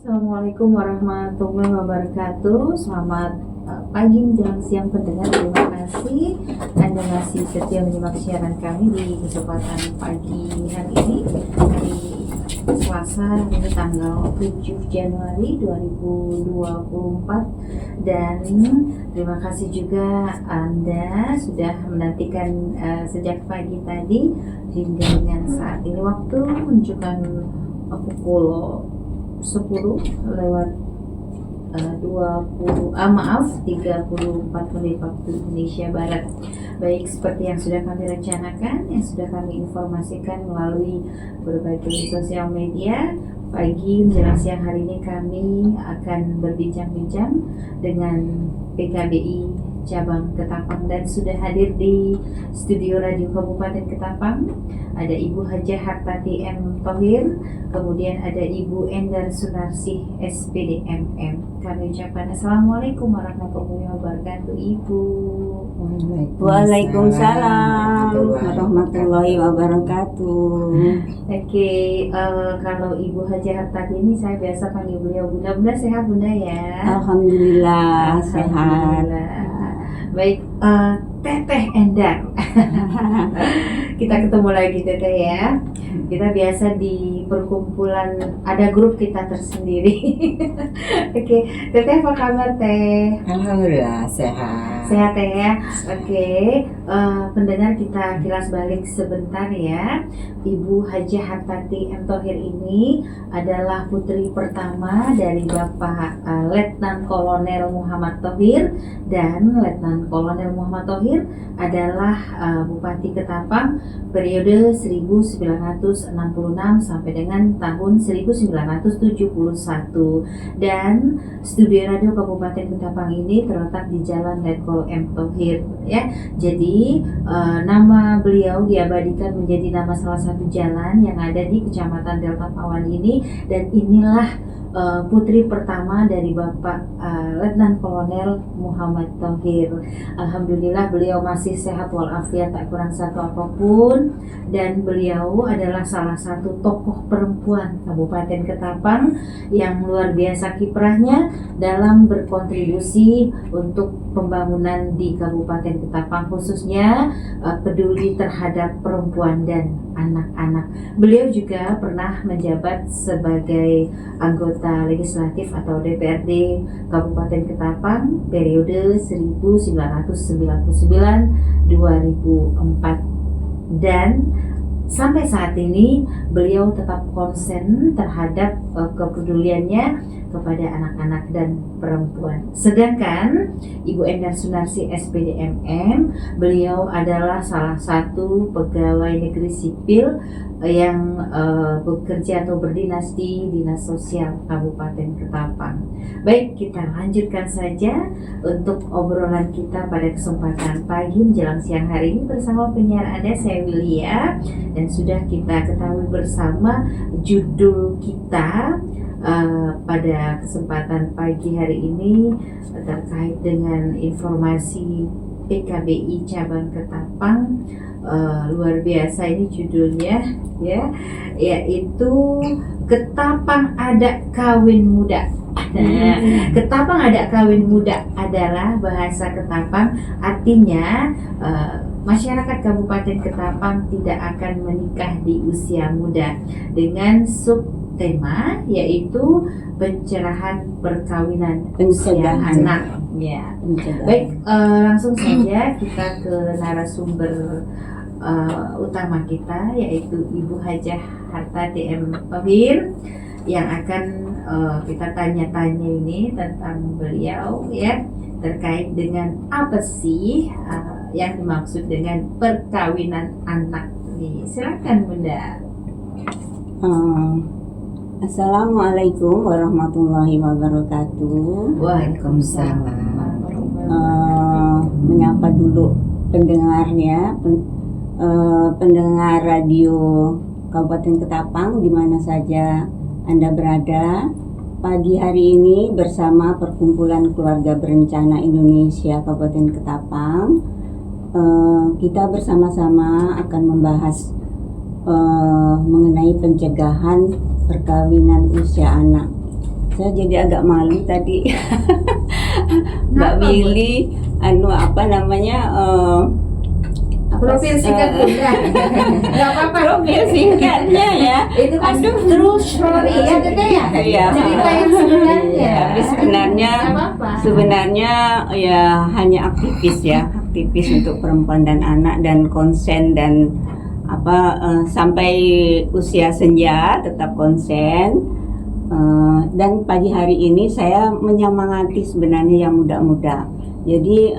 Assalamualaikum warahmatullahi wabarakatuh. Selamat pagi menjelang siang pendengar. Terima kasih Anda masih setia menyimak siaran kami di kesempatan pagi hari ini, hari Selasa, ini tanggal 7 Januari 2024. Dan terima kasih juga Anda sudah menantikan sejak pagi tadi hingga dengan saat ini. Waktu menunjukkan pukul 10 lewat 34 menit waktu Indonesia Barat. Baik, seperti yang sudah kami rencanakan, yang sudah kami informasikan melalui berbagai sosial media, pagi menjelang siang hari ini kami akan berbincang-bincang dengan PKBI Cabang Ketapang, dan sudah hadir di studio Radio Kabupaten Ketapang ada Ibu Hajah Hartati M. Thohir, kemudian ada Ibu Endar Sunarsih SPD MM. Kami ucapkan Assalamualaikum warahmatullahi wabarakatuh, Ibu. Waalaikumsalam warahmatullahi wabarakatuh. Oke, kalau Ibu Hajah Hartati ini saya biasa panggil beliau Bunda. Bunda sehat Bunda ya? Alhamdulillah sehat. Alhamdulillah. Baik, Teteh Endar. Kita ketemu lagi Teteh ya. Kita biasa di perkumpulan, ada grup kita tersendiri. Oke, Teteh apa kabar Teh? Alhamdulillah sehat. Sehat Teh ya. Oke, pendengar kita kilas balik sebentar ya. Ibu Hajah Hartati M. Thohir ini adalah putri pertama dari Bapak Letnan Kolonel Muhammad Thohir, dan Letnan Kolonel Muhammad Thohir adalah Bupati Ketapang periode 1966 sampai dengan tahun 1971. Dan studio radio Kabupaten Ketapang ini terletak di Jalan Letkol M. Thohir ya. Jadi nama beliau diabadikan menjadi nama salah satu jalan yang ada di Kecamatan Delta Pawan ini, dan inilah putri pertama dari Bapak Letnan Kolonel Muhammad Thohir. Alhamdulillah beliau masih sehat walafiat, tak kurang satu apapun, dan beliau adalah salah satu tokoh perempuan Kabupaten Ketapang yang luar biasa kiprahnya dalam berkontribusi untuk pembangunan di Kabupaten Ketapang, khususnya peduli terhadap perempuan dan anak-anak. Beliau juga pernah menjabat sebagai anggota legislatif atau DPRD Kabupaten Ketapang periode 1999-2004, dan sampai saat ini beliau tetap konsen terhadap kepeduliannya kepada anak-anak dan perempuan. Sedangkan Ibu Endar Sunarsih SPD MM, beliau adalah salah satu pegawai negeri sipil yang bekerja atau berdinas di Dinas Sosial Kabupaten Ketapang. Baik, kita lanjutkan saja untuk obrolan kita pada kesempatan pagi menjelang siang hari ini bersama penyiar Anda, saya Willia, dan sudah kita ketahui bersama judul kita pada kesempatan pagi hari ini terkait dengan informasi PKBI Cabang Ketapang. Luar biasa ini judulnya ya, yaitu Ketapang Ada Kawin Muda. Ketapang Ada Kawin Muda adalah bahasa Ketapang, artinya masyarakat Kabupaten Ketapang tidak akan menikah di usia muda, dengan subtema yaitu pencerahan perkawinan usia anak ya. Baik, langsung saja kita ke narasumber utama kita, yaitu Ibu Hajah Hartati M. Thohir, yang akan kita tanya-tanya ini tentang beliau ya, terkait dengan apa sih yang dimaksud dengan perkawinan anak ini. Silakan Bunda. Assalamualaikum warahmatullahi wabarakatuh. Waalaikumsalam. Menyapa dulu pendengarnya, pendengar radio Kabupaten Ketapang di mana saja Anda berada. Pagi hari ini bersama Perkumpulan Keluarga Berencana Indonesia Kabupaten Ketapang, kita bersama-sama akan membahas mengenai pencegahan perkawinan usia anak. Saya jadi agak malu tadi. Mbak Kenapa, Bu? Willy, apa namanya? Profil singkat Bunda. Nggak apa-apa. Profil singkatnya ya. Itu kan true story ya, Tete ya. Iya. Cerita yang sebenarnya. Tapi sebenarnya Nggak apa-apa. sebenarnya ya hanya aktivis ya, aktivis untuk perempuan dan anak dan konsen dan sampai usia senja tetap konsen. Dan pagi hari ini saya menyemangati sebenarnya yang muda-muda. Jadi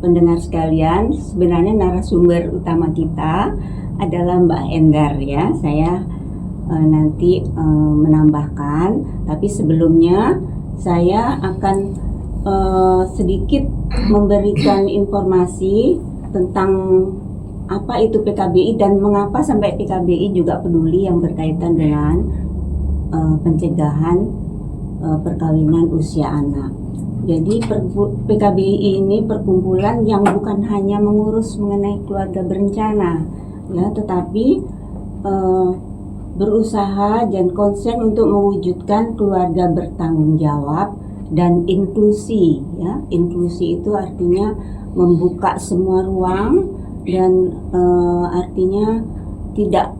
pendengar sekalian, sebenarnya narasumber utama kita adalah Mbak Endar ya. Saya nanti menambahkan, tapi sebelumnya saya akan sedikit memberikan informasi tentang apa itu PKBI dan mengapa sampai PKBI juga peduli yang berkaitan dengan pencegahan perkawinan usia anak. Jadi PKBI ini perkumpulan yang bukan hanya mengurus mengenai keluarga berencana, ya, tetapi berusaha dan konsen untuk mewujudkan keluarga bertanggung jawab dan inklusi. Ya, inklusi itu artinya membuka semua ruang dan artinya tidak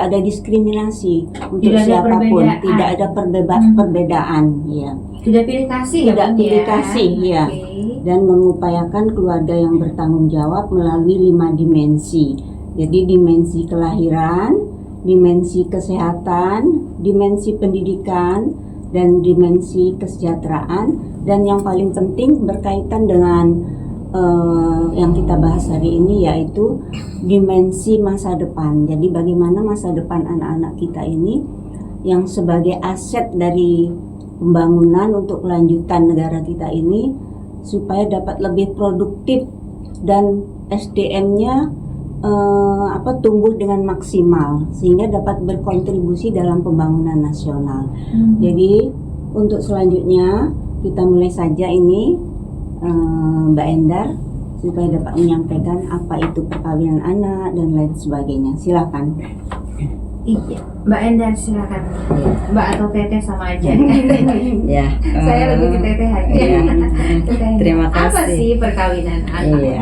ada diskriminasi untuk Tidak ada siapapun, perbedaan. tidak ada perbedaan, ya. Tidak pilih kasih ya, Tidak Bun, pilih kasih, ya. Oke. Dan mengupayakan keluarga yang bertanggung jawab melalui 5 dimensi. Jadi dimensi kelahiran, dimensi kesehatan, dimensi pendidikan, dan dimensi kesejahteraan, dan yang paling penting berkaitan dengan yang kita bahas hari ini yaitu dimensi masa depan. Jadi bagaimana masa depan anak-anak kita ini yang sebagai aset dari pembangunan untuk kelanjutan negara kita ini supaya dapat lebih produktif dan SDM-nya tumbuh dengan maksimal sehingga dapat berkontribusi dalam pembangunan nasional. Jadi untuk selanjutnya kita mulai saja ini Mbak Endar supaya dapat menyampaikan apa itu perkawinan anak dan lain sebagainya. Silakan. Iya, Mbak Endar silakan. Mbak atau Teteh sama aja. Ya, Saya lebih ke Teteh aja. Iya. Teteh. Terima Apa kasih. sih perkawinan anak? Iya.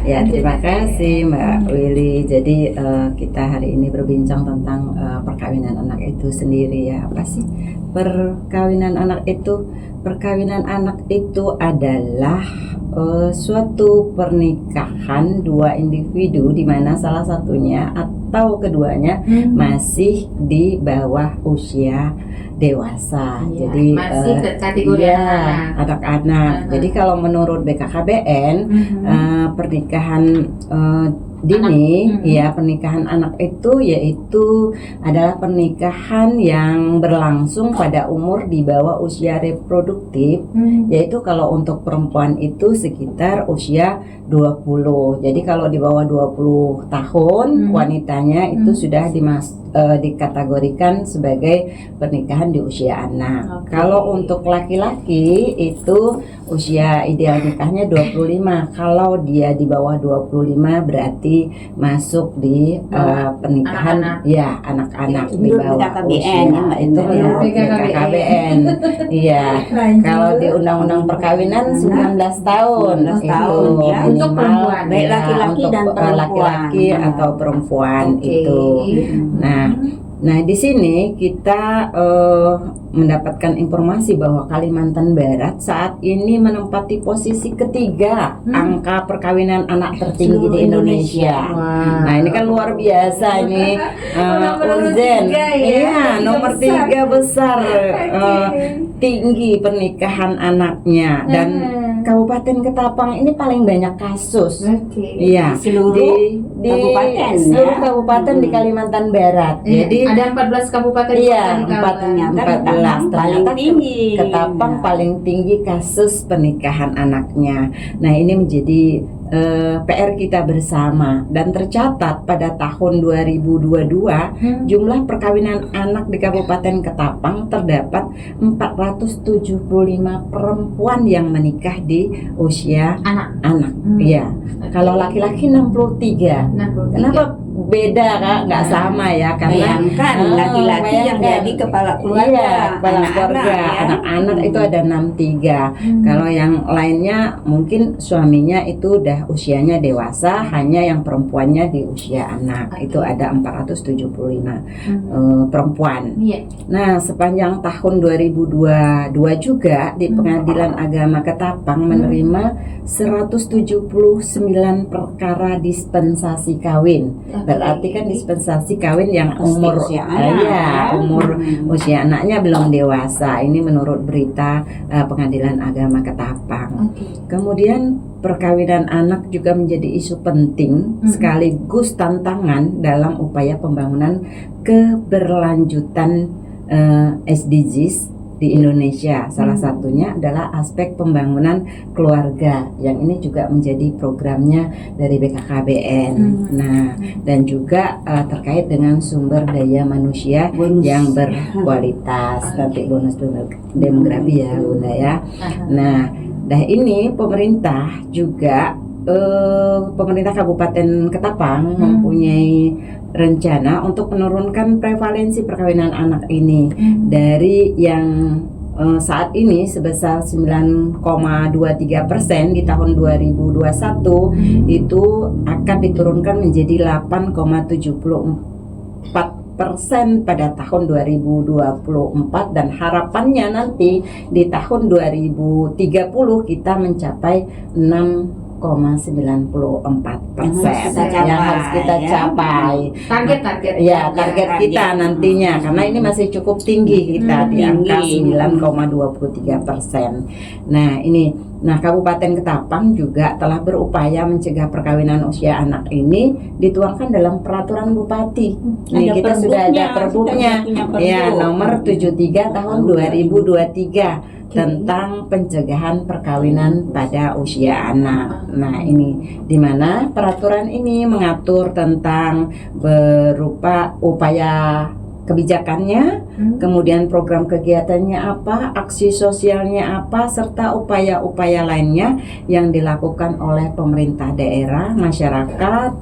Ya, terima kasih Mbak Willy. Jadi kita hari ini berbincang tentang perkawinan anak itu sendiri ya. Apa sih perkawinan anak itu? Perkawinan anak itu adalah suatu pernikahan dua individu di mana salah satunya atau keduanya masih di bawah usia dewasa. Iya, Jadi masih ke kategori anak-anak. Jadi kalau menurut BKKBN pernikahan dini, ya pernikahan anak itu yaitu adalah pernikahan yang berlangsung pada umur di bawah usia reproduktif, yaitu kalau untuk perempuan itu sekitar usia 20. Jadi kalau di bawah 20 tahun wanitanya itu sudah dikategorikan sebagai pernikahan di usia anak. Oke. Kalau untuk laki-laki itu usia ideal nikahnya 25. Kalau dia di bawah 25 berarti masuk di pernikahan anak-anak. ya anak-anak di Menurut bawah BKKBN, usia. ya, Mbak Itu Endar, ya. menurut BKKBN. Iya. Lanjut. Kalau di undang-undang perkawinan 19 tahun 19 itu tahun, ya. Untuk perempuan. Baik ya, laki-laki untuk dan perempuan. laki-laki atau perempuan Oke. itu. Nah, di sini kita mendapatkan informasi bahwa Kalimantan Barat saat ini menempati posisi ketiga angka perkawinan anak tertinggi di Indonesia. Wah. Nah, ini kan luar biasa ini Nomor Unzen. tiga ya. Iya, nomor Tiga 3 besar Oke. tinggi pernikahan anaknya dan Kabupaten Ketapang ini paling banyak kasus. Oke. Iya, Seluruh di kabupaten, seluruh ya. kabupaten di Kalimantan Barat. Jadi ada 14 kabupaten iya, kota di Kalbar. ternyata 14 Ketapang paling ternyata tinggi. Ketapang paling tinggi kasus pernikahan anaknya. Nah, ini menjadi PR kita bersama dan tercatat pada tahun 2022 jumlah perkawinan anak di Kabupaten Ketapang terdapat 475 perempuan yang menikah di usia Anak. anak. Iya. Kalau laki-laki 63. 63. Kenapa beda Kak, nggak sama ya karena Bayangkan laki-laki yang bayangkan. jadi kepala keluarga, Iya, kepala anak-anak, keluarga, ya. anak-anak itu ada 63. Kalau yang lainnya mungkin suaminya itu udah usianya dewasa, hanya yang perempuannya di usia anak. Itu ada 475 perempuan. Iya. Nah, sepanjang tahun 2022 juga di Pengadilan Agama Ketapang menerima 179 perkara dispensasi kawin. Berarti kan dispensasi kawin yang umur Usia anak, ya. umur usia anaknya belum dewasa. Ini menurut berita Pengadilan Agama Ketapang. Kemudian perkawinan anak juga menjadi isu penting sekaligus tantangan dalam upaya pembangunan keberlanjutan SDGs di Indonesia. Salah satunya adalah aspek pembangunan keluarga yang ini juga menjadi programnya dari BKKBN. Nah, dan juga terkait dengan sumber daya manusia yang berkualitas, nanti bonus demografi ya Bunda ya. Nah, ini pemerintah juga pemerintah Kabupaten Ketapang mempunyai rencana untuk menurunkan prevalensi perkawinan anak ini dari yang saat ini sebesar 9,23% di tahun 2021 itu akan diturunkan menjadi 8,74% pada tahun 2024 dan harapannya nanti di tahun 2030 kita mencapai 6,94% yang harus kita capai. Target Ya, target kita nantinya karena ini masih cukup tinggi kita di angka 9,23%. Nah, Kabupaten Ketapang juga telah berupaya mencegah perkawinan usia anak ini dituangkan dalam peraturan bupati. Ini kita sudah ada perbuknya. Ya, nomor 73 tahun 2023 tentang pencegahan perkawinan pada usia anak. Nah, ini di mana peraturan ini mengatur tentang berupa upaya kebijakannya, kemudian program kegiatannya apa, aksi sosialnya apa, serta upaya-upaya lainnya yang dilakukan oleh pemerintah daerah, masyarakat,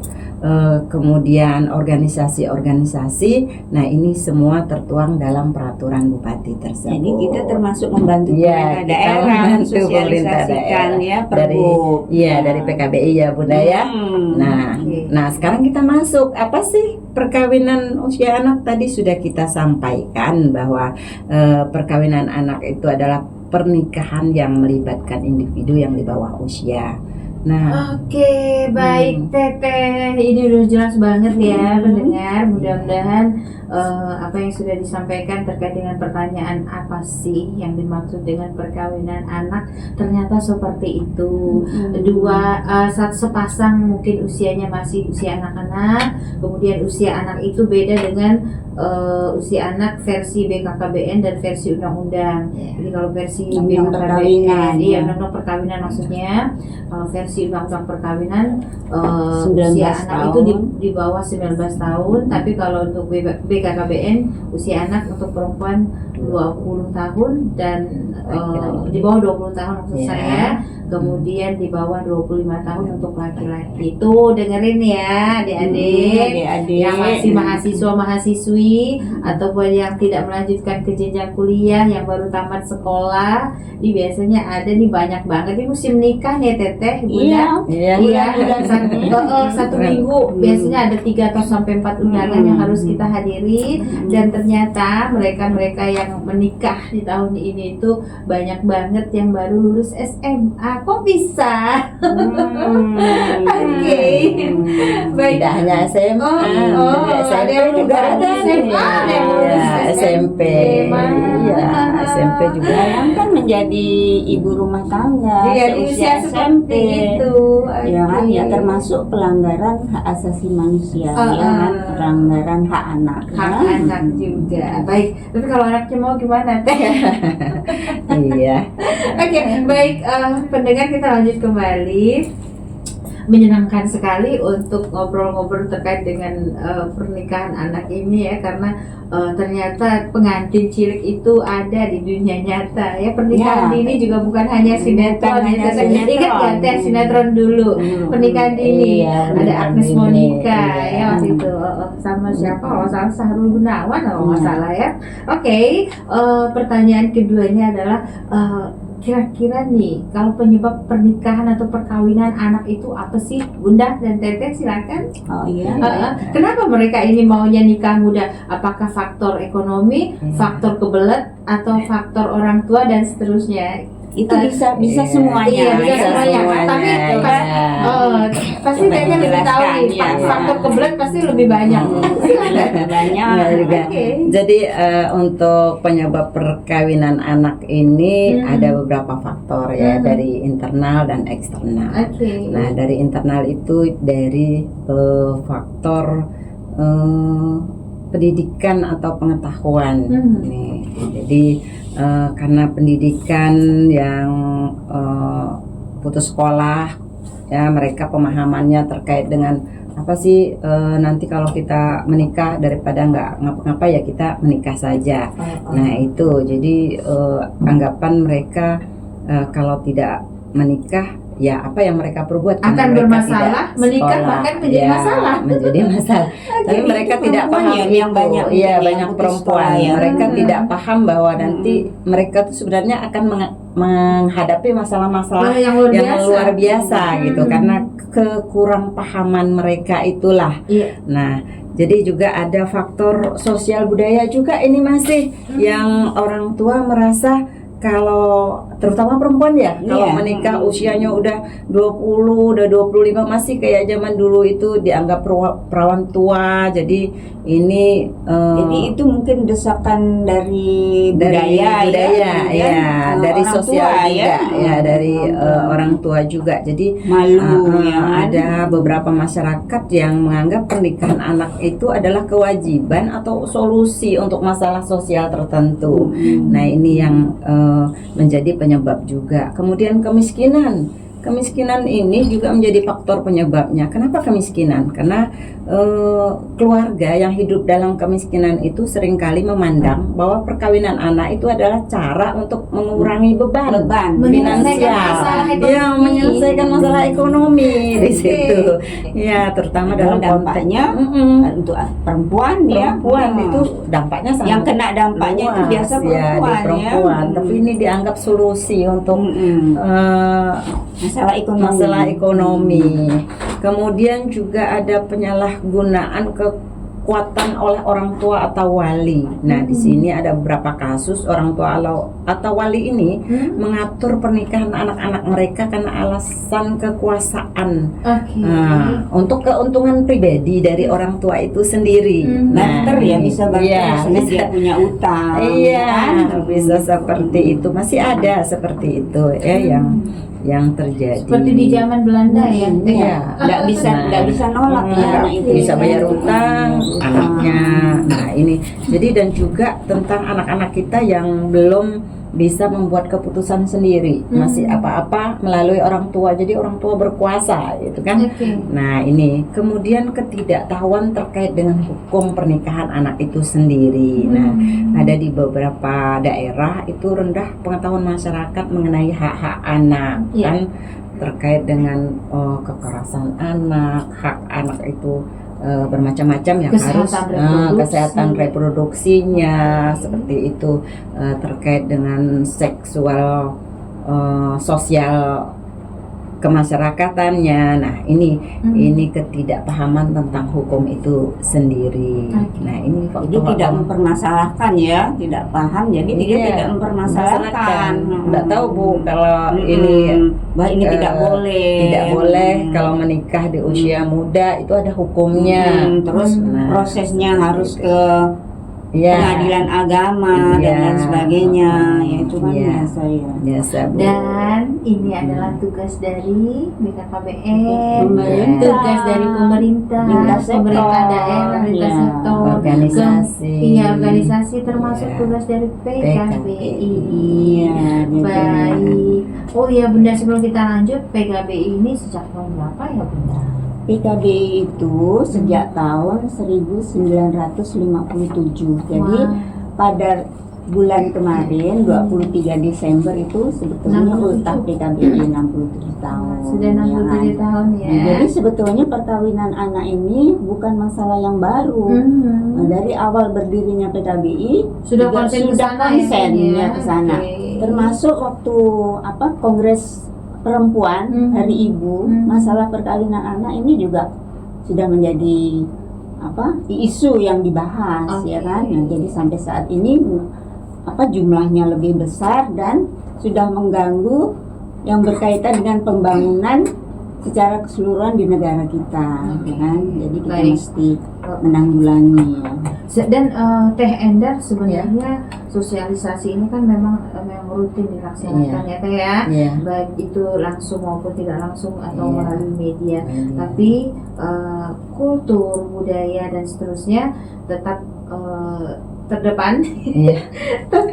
kemudian organisasi-organisasi. Nah, ini semua tertuang dalam peraturan bupati tersebut. Jadi kita termasuk membantu Ya, pemerintah kita daerah membantu pemerintah mensosialisasikan daerah. ya Pergub. dari PKBI ya Bunda ya. Nah, sekarang kita masuk apa sih perkawinan usia anak? Tadi sudah kita sampaikan bahwa perkawinan anak itu adalah pernikahan yang melibatkan individu yang di bawah usia. Nah, Oke, baik Teteh, ini udah jelas banget ya pendengar. Mudah-mudahan apa yang sudah disampaikan terkait dengan pertanyaan apa sih yang dimaksud dengan perkawinan anak ternyata seperti itu. Sepasang mungkin usianya masih usia anak-anak, kemudian usia anak itu beda dengan usia anak versi BKKBN dan versi undang-undang. Jadi kalau versi BKKBN, undang-undang perkawinan maksudnya, kalau versi undang-undang perkawinan usia anak itu di bawah 19 tahun, tapi kalau untuk BKKBN usia anak untuk perempuan 20 tahun dan di bawah 20 tahun maksud saya, kemudian di bawah 25 tahun untuk laki-laki. Tuh dengerin ya adik-adik yang masih mahasiswa-mahasiswi ataupun yang tidak melanjutkan ke jenjang kuliah, yang baru tamat sekolah. Ini biasanya ada nih banyak banget nih musim nikah nih Teteh, Bunda. Iya. Satu minggu biasanya ada 3 atau sampai 4 undangan yang harus kita hadiri, dan ternyata mereka yang menikah di tahun ini itu banyak banget yang baru lulus SMA. Kok bisa? Oke. Baik. Tidak hanya SMA, SMP juga ada SMP. Iya, SMP juga. Bayangkan menjadi ibu rumah tangga Iya, di usia seperti itu. Ya kan, ya termasuk pelanggaran hak asasi manusia, ya kan, pelanggaran hak anak. Hak anak juga. Baik, tapi kalau anaknya mau gimana Teh? Iya. Oke, baik pendengar, kita lanjut kembali. menyenangkan sekali untuk ngobrol-ngobrol terkait dengan pernikahan anak ini ya, karena ternyata pengantin cilik itu ada di dunia nyata ya. Pernikahan Ya. dini juga bukan hanya sinetron. Bukan hanya ya. sinetron. Ingat nggak Teh, sinetron dulu pernikahan dini Iya, ada pernikahan Agnes dini. Monica Iya. ya waktu itu sama siapa? Kalau salah Sahrul Gunawan kalau nggak Iya. salah ya. Oke, pertanyaan keduanya adalah kira-kira nih, kalau penyebab pernikahan atau perkawinan anak itu apa sih, Bunda dan Teteh? Silakan. Oh iya. Kenapa mereka ini maunya nikah muda? Apakah faktor ekonomi, faktor kebelet, atau faktor orang tua dan seterusnya? Itu bisa Iya. semuanya. Iya, bisa Bisa semuanya. semuanya, Tapi iya. pasti Coba Teteh lebih tahu dijelaskan, nih. iya. Faktor kebelet pasti lebih banyak. Silakan. Banyak. Iya juga. Oke. Jadi untuk penyebab perkawinan anak ini ada beberapa faktor ya, dari internal dan eksternal. Oke. Nah, dari internal itu dari faktor pendidikan atau pengetahuan. Nih, jadi karena pendidikan yang putus sekolah, ya mereka pemahamannya terkait dengan apa sih nanti kalau kita menikah daripada nggak ngapa-ngapa ya kita menikah saja. Nah itu jadi anggapan mereka kalau tidak menikah ya apa yang mereka perbuat Akan karena mereka bermasalah, tidak menikah sekolah. bahkan menjadi Ya, masalah. menjadi masalah. Tapi Jadi mereka itu tidak perempuan paham ya, itu. yang banyak Iya, yang banyak putus perempuan. sekolah ya. Mereka tidak paham bahwa nanti mereka tuh sebenarnya akan menghadapi masalah-masalah yang luar biasa gitu karena kekurang pahaman mereka itulah. Iya. Nah, jadi juga ada faktor sosial budaya juga ini masih yang orang tua merasa kalau terutama perempuan ya, kalau Iya. menikah usianya udah 20, udah 25 masih kayak zaman dulu itu dianggap perawan tua. Jadi ini Jadi itu mungkin desakan dari budaya ya, dari orang sosial tua, juga ya, dari orang tua juga. Jadi malu ya kan? ada beberapa masyarakat yang menganggap pernikahan anak itu adalah kewajiban atau solusi untuk masalah sosial tertentu. Nah ini yang menjadi penyebab juga. Kemudian kemiskinan ini juga menjadi faktor penyebabnya. Kenapa kemiskinan? Karena keluarga yang hidup dalam kemiskinan itu seringkali memandang bahwa perkawinan anak itu adalah cara untuk mengurangi beban Menyelesaikan finansial. masalah ekonomi. Ya, menyelesaikan masalah ekonomi di situ. Ya, terutama dalam dampaknya konteks untuk perempuan ya. perempuan itu dampaknya sangat Yang kena dampaknya itu luas, biasa ya, di perempuan. Tapi ini dianggap solusi untuk masalah ekonomi. Kemudian juga ada penyalahgunaan kekuatan oleh orang tua atau wali. Nah, di sini ada beberapa kasus orang tua atau wali ini mengatur pernikahan anak-anak mereka karena alasan kekuasaan. Oke. Nah, untuk keuntungan pribadi dari orang tua itu sendiri. Barter ya, bisa barter iya, misalnya bisa. dia punya utang. Iya, kan? bisa seperti itu. Masih ada seperti itu ya yang terjadi. Seperti di zaman Belanda ya. Iya. Nggak bisa nolak ya anak itu. Bisa bayar utang anaknya. Nah, ini. Jadi dan juga tentang anak-anak kita yang belum bisa membuat keputusan sendiri, masih apa-apa melalui orang tua. Jadi orang tua berkuasa, gitu kan? Oke. Nah, ini kemudian ketidaktahuan terkait dengan hukum pernikahan anak itu sendiri. Nah, ada di beberapa daerah itu rendah pengetahuan masyarakat mengenai hak-hak anak, kan terkait dengan kekerasan anak, hak anak itu bermacam-macam yang harus kesehatan reproduksinya seperti itu, terkait dengan seksual sosial kemasyarakatannya. Nah, ini ketidakpahaman tentang hukum itu sendiri. Nah, ini Jadi tidak mempermasalahkan ya, tidak paham. Jadi dia tidak mempermasalahkan. Nggak tahu Bu kalau ini bahwa ini tidak boleh. Tidak boleh kalau menikah di usia muda itu ada hukumnya. Terus prosesnya harus ke Iya. pengadilan agama dan Iya. lain sebagainya. Ya itu kan Iya. biasa ya. Biasa, Bu. Dan ini adalah tugas dari BKKBN, Pemerintah. tugas dari pemerintah, Lintas sektor. pemerintah daerah, lintas Ya. sektor, Organisasi. Iya, organisasi termasuk Ya. tugas dari PKBI. Iya, gitu. Baik. Oh iya Bunda, sebelum kita lanjut, PKBI ini sejak tahun berapa ya Bunda? PKBI itu sejak tahun 1957. Jadi Wah. pada bulan kemarin 23 Desember itu sebetulnya 67. ultah PKBI 67 tahun. Sudah 67 tahun ya. Jadi sebetulnya perkawinan anak ini bukan masalah yang baru. Nah, dari awal berdirinya PKBI Sudah juga konsen ke sudah sana konsen ya, ya ke sana. Oke. Termasuk waktu Kongres Perempuan Hari Ibu, masalah perkawinan anak ini juga sudah menjadi isu yang dibahas. Oke. Ya kan. Nah, jadi sampai saat ini jumlahnya lebih besar dan sudah mengganggu yang berkaitan dengan pembangunan secara keseluruhan di negara kita, ya kan? Jadi kita Baik. mesti menanggulangi. Dan Teh Endar sebenarnya sosialisasi ini kan memang rutin dilaksanakan ya Teh ya. Iya. Baik itu langsung maupun tidak langsung atau Iya. melalui media. Media. Tapi kultur, budaya dan seterusnya tetap terdepan, Iya.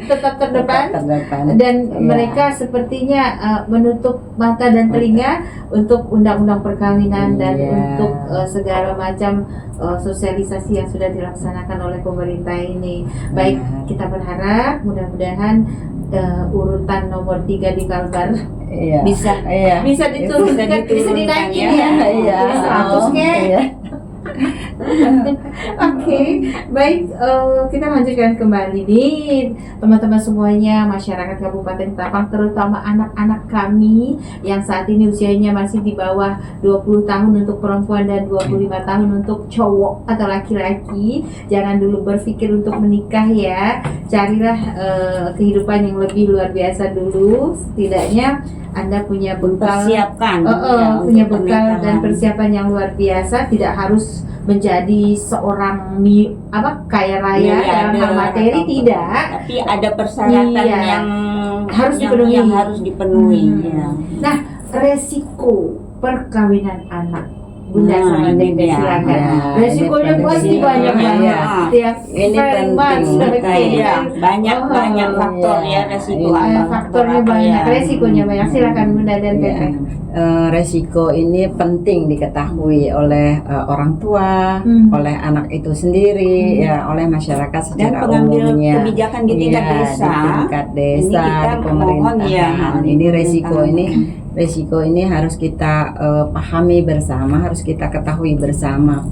tetap terdepan. Terdepan. Dan Iya. mereka sepertinya menutup mata dan telinga untuk undang-undang perkawinan dan Iya. untuk segala macam sosialisasi yang sudah dilaksanakan oleh pemerintah ini. Baik, Benar. kita berharap mudah-mudahan urutan nomor 3 di Kalbar Iya. bisa Iya. diturunkan, bisa dinaikin ya. Iya. Jadi 100 kek. Iya. Oke, baik, kita lanjutkan kembali nih teman-teman semuanya, masyarakat Kabupaten Ketapang, terutama anak-anak kami yang saat ini usianya masih di bawah 20 tahun untuk perempuan dan 25 tahun untuk cowok atau laki-laki. Jangan dulu berpikir untuk menikah ya, carilah kehidupan yang lebih luar biasa dulu, setidaknya Anda punya bekal, Persiapkan punya untuk bekal dan pernikahan. persiapan yang luar biasa. Tidak harus menjadi seorang kaya raya dalam hal materi, tidak. Tapi ada persyaratan Iya. yang Harus dipenuhi. yang harus dipenuhi. Ya. Nah, resiko perkawinan anak, Bunda Nah, sama ini Dede, dia. silakan. Ya, Resikonya ini pasti penting. banyak Iya. banget. Ya, Ini very much. penting. Oke. Iya, banyak Oh, banyak faktor iya. ya resiko Iya, apa faktornya apa banyak, ya. resikonya banyak. Silakan Bunda dan Iya. Teteh. Resiko ini penting diketahui oleh orang tua, oleh anak itu sendiri, ya, oleh masyarakat Dan secara pengambil umumnya. kebijakan di tingkat Iya, desa. di tingkat desa, Ini kita di mohon ya, pemerintahan. di Ini pemerintahan. resiko ini harus kita pahami bersama, harus kita ketahui bersama.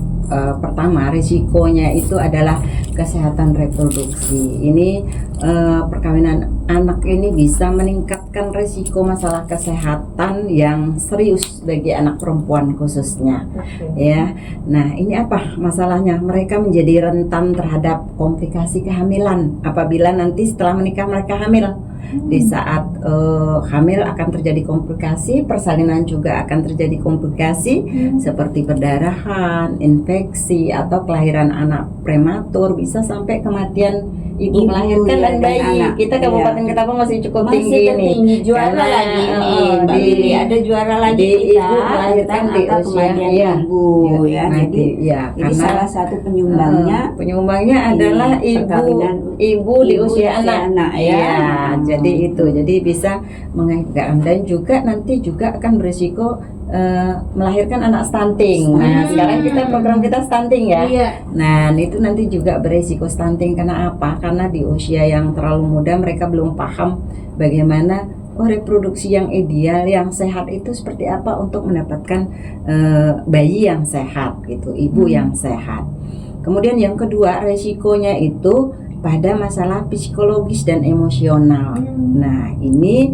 Pertama, risikonya itu adalah kesehatan reproduksi. Ini perkawinan anak ini bisa meningkatkan risiko masalah kesehatan yang serius bagi anak perempuan khususnya. Ya, nah ini apa masalahnya? Mereka menjadi rentan terhadap komplikasi kehamilan apabila nanti setelah menikah mereka hamil. Di saat hamil akan terjadi komplikasi, persalinan juga akan terjadi komplikasi seperti perdarahan, infeksi atau kelahiran anak prematur, bisa sampai kematian ibu Ibu, melahirkan ya, dan dan bayi. anak. Kita Kabupaten Iya. Ketapang masih cukup Masih tinggi tertinggi, nih. juara Karena, lagi nih, Mbak di- Lili, ada juara lagi di kita ibu melahirkan di tentang usia kematian iya, ibu ya. mati, ya, Jadi karena salah satu penyumbangnya penyumbangnya adalah perkawinan ibu di usia anak. ya. Ya, jadi itu, jadi bisa mengakibatkan dan juga nanti juga akan berisiko melahirkan anak stunting. Nah, sekarang program kita stunting ya. Iya. Nah, itu nanti juga berisiko stunting karena apa? Karena di usia yang terlalu muda mereka belum paham bagaimana reproduksi yang ideal, yang sehat itu seperti apa untuk mendapatkan bayi yang sehat gitu, ibu yang sehat. Kemudian yang kedua, resikonya itu pada masalah psikologis dan emosional. Nah, ini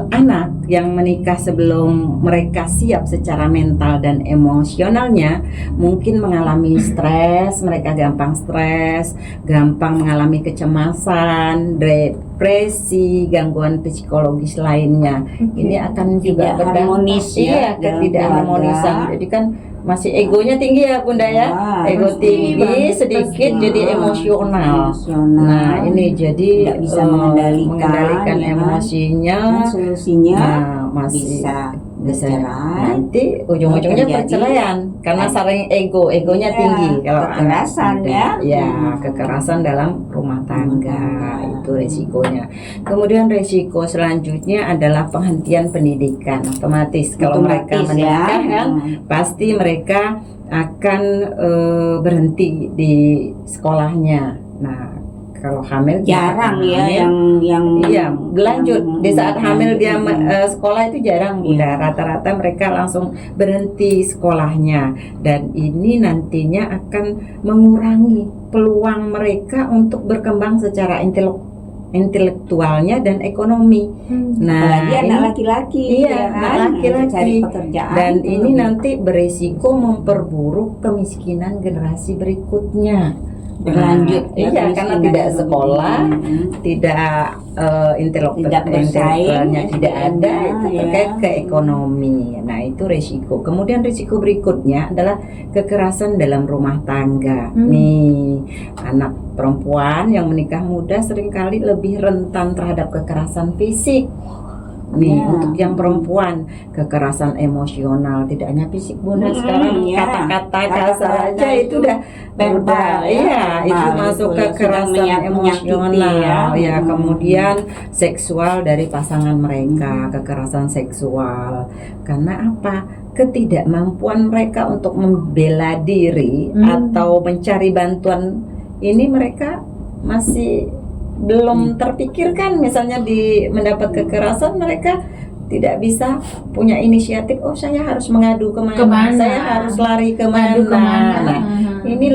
anak yang menikah sebelum mereka siap secara mental dan emosionalnya mungkin mengalami stres, mereka gampang stres, gampang mengalami kecemasan, depresi, gangguan psikologis lainnya. Ini akan juga Tidak harmonis ya, dalam ketidakharmonisan. keluarga. Jadi kan masih egonya tinggi ya Bunda ya. Wah, Ego pasti tinggi, banget, sedikit pasti. jadi emosional. Emosional. Nah, ini jadi Tidak bisa mengendalikan, ya kan? emosinya. Dan solusinya Nah, masih bisa bisa bercerai. nanti ujung-ujungnya Terjadi perceraian karena saling egonya Iya, tinggi kalau anak kekerasan muda. ya. Ya, kekerasan dalam rumah tangga itu resikonya. Kemudian resiko selanjutnya adalah penghentian pendidikan otomatis. Kalau mereka Otomatis menikah ya. kan pasti mereka akan berhenti di sekolahnya. Nah, kalau hamil Jarang ya hamil, yang iya, berlanjut. Di saat hamil dia berlanjut. sekolah itu jarang Bunda. Iya. Rata-rata mereka langsung berhenti sekolahnya dan ini nantinya akan mengurangi peluang mereka untuk berkembang secara intelektualnya dan ekonomi. Nah, Apalagi anak ini- laki-laki iya, ya anak kan? laki-laki. Cari pekerjaan dan itu ini lebih- nanti berisiko memperburuk kemiskinan generasi berikutnya. berlanjut Nah, iya, karena tidak sekolah, tidak Tidak bersaing, intelektualnya tidak ada, itu ya. terkait ke ekonomi. Nah, itu risiko. Kemudian risiko berikutnya adalah kekerasan dalam rumah tangga. Nih, anak perempuan yang menikah muda seringkali lebih rentan terhadap kekerasan fisik. Nih, Ya. untuk yang perempuan, kekerasan emosional, tidak hanya fisik Bunda, sekarang ya. kata-kata kasar Kata-kata aja itu udah verbal ya. iya, itu Verbal, masuk itu sudah kekerasan menyakiti emosional ya. Hmm. Kemudian seksual dari pasangan mereka, kekerasan seksual. Karena apa? Ketidakmampuan mereka untuk membela diri atau mencari bantuan ini mereka masih belum terpikirkan. Misalnya di mendapat kekerasan mereka tidak bisa punya inisiatif, oh saya harus mengadu kemana? Saya harus lari kemana? Mengadu kemana? Nah, ini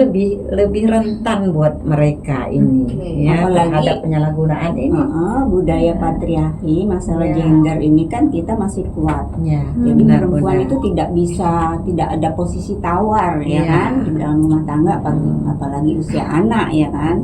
lebih rentan buat mereka ini Oke. ya, Apalagi- terhadap penyalahgunaan ini. Budaya patriarki, masalah Ya. gender ini kan kita masih kuat. Ya, Jadi benar, perempuan benar. itu tidak ada posisi tawar ya Iya. kan di dalam rumah tangga, apalagi usia anak ya kan.